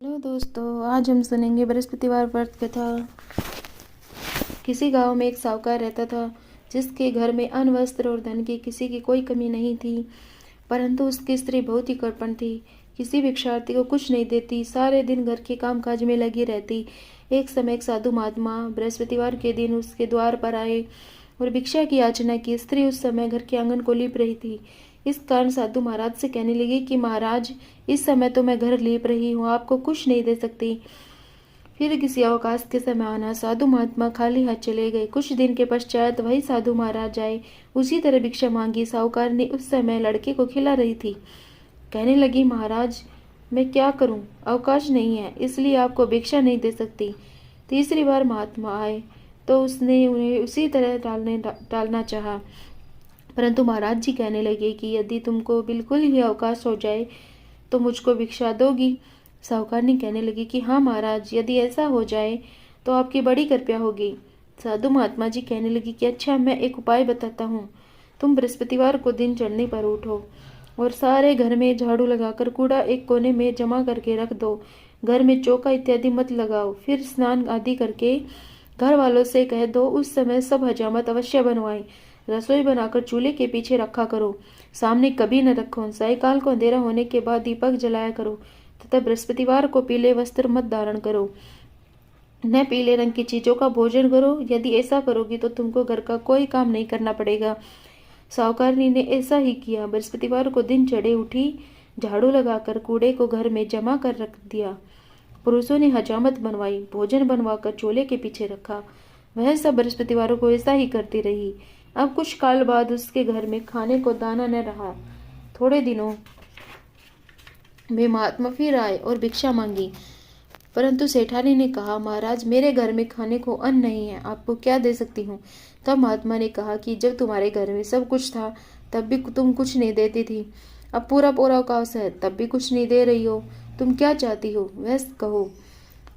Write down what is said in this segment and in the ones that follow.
Hello दोस्तों, आज हम सुनेंगे बृहस्पतिवार व्रत कथा। किसी गांव में एक साहूकार रहता था जिसके घर में अन्न, वस्त्र और धन की किसी की कोई कमी नहीं थी। परंतु उसकी स्त्री बहुत ही कृपण थी, किसी भिक्षार्थी को कुछ नहीं देती, सारे दिन घर के कामकाज में लगी रहती। एक समय एक साधु महात्मा बृहस्पतिवार के दिन उसके द्वार पर आए और भिक्षा की याचना की। स्त्री उस समय घर के आंगन को लीप रही थी। इस कारण साधु महाराज से कहने लगी कि महाराज, इस समय तो मैं घर लीप रही हूँ, आपको कुछ नहीं दे सकती। फिर किसी अवकाश के समय आना। साधु महात्मा खाली हाथ चले गए। कुछ दिन के पश्चात वही साधु महाराज आए, उसी तरह भिक्षा मांगी। साहूकार ने उस समय लड़के को खिला रही थी। कहने लगी, महाराज मैं क्या करूं, अवकाश नहीं है, इसलिए आपको भिक्षा नहीं दे सकती। तीसरी बार महात्मा आए तो उसने उन्हें उसी तरह टालना चाहा, परंतु महाराज जी कहने लगे कि यदि तुमको बिल्कुल ही अवकाश हो जाए तो मुझको भिक्षा दोगी। साहूकारनी कहने लगी कि हाँ महाराज, यदि ऐसा हो जाए तो आपकी बड़ी कृपया होगी। साधु महात्मा जी कहने लगी कि अच्छा, मैं एक उपाय बताता हूँ। तुम बृहस्पतिवार को दिन चढ़ने पर उठो और सारे घर में झाड़ू लगाकर कूड़ा एक कोने में जमा करके रख दो। घर में चौका इत्यादि मत लगाओ। फिर स्नान आदि करके घर वालों से कह दो उस समय सब हजामत अवश्य बनवाएं। रसोई बनाकर चूल्हे के पीछे रखा करो, सामने कभी न रखो। सायकाल को अंधेरा होने के बाद दीपक जलाया करो तथा बृहस्पतिवार को पीले वस्त्र मत धारण करो, न पीले रंग की चीजों का भोजन करो। यदि ऐसा करोगी तो तुमको घर का कोई काम नहीं करना पड़ेगा। साहूकारनी ने ऐसा ही किया। बृहस्पतिवार को दिन चढ़े उठी, झाड़ू लगाकर कूड़े को घर में जमा कर रख दिया। पुरुषों ने हजामत बनवाई, भोजन बनवाकर चूल्हे के पीछे रखा। वह सब बृहस्पतिवारों को ऐसा ही करती रही। अब कुछ काल बाद उसके घर में खाने को दाना न रहा। थोड़े दिनों में महात्मा फिर आए और भिक्षा मांगी, परंतु सेठानी ने कहा, महाराज मेरे घर में खाने को अन्न नहीं है, आपको क्या दे सकती हूँ। तब महात्मा ने कहा कि जब तुम्हारे घर में सब कुछ था तब भी तुम कुछ नहीं देती थी, अब पूरा पूरा अवकाश है तब भी कुछ नहीं दे रही हो, तुम क्या चाहती हो वह कहो।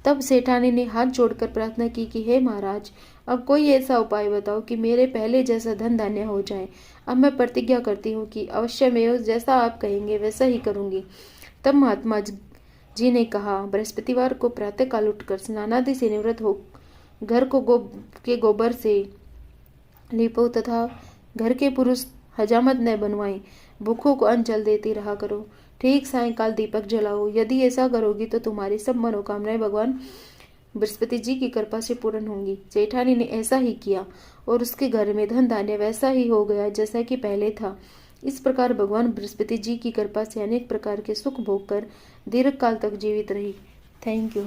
तब सेठानी ने हाथ जोड़कर प्रार्थना की कि हे महाराज, अब कोई ऐसा उपाय बताओ कि मेरे पहले जैसा धन धान्य हो जाए। अब मैं प्रतिज्ञा करती हूँ कि अवश्य मैं जैसा आप कहेंगे वैसा ही करूँगी। तब महात्मा जी ने कहा, बृहस्पतिवार को प्रातःकाल उठकर स्नानादि से निवृत्त हो घर को गोबर से लीपो तथा घर के पुरुष हजामत न बनवाएं। भूखों को अन्न जल देती रहा करो। ठीक सायंकाल दीपक जलाओ। यदि ऐसा करोगी तो तुम्हारी सब मनोकामनाएं भगवान बृहस्पति जी की कृपा से पूर्ण होंगी। जेठानी ने ऐसा ही किया और उसके घर में धन धान्य वैसा ही हो गया जैसा कि पहले था। इस प्रकार भगवान बृहस्पति जी की कृपा से अनेक प्रकार के सुख भोग कर दीर्घ काल तक जीवित रही। Thank you.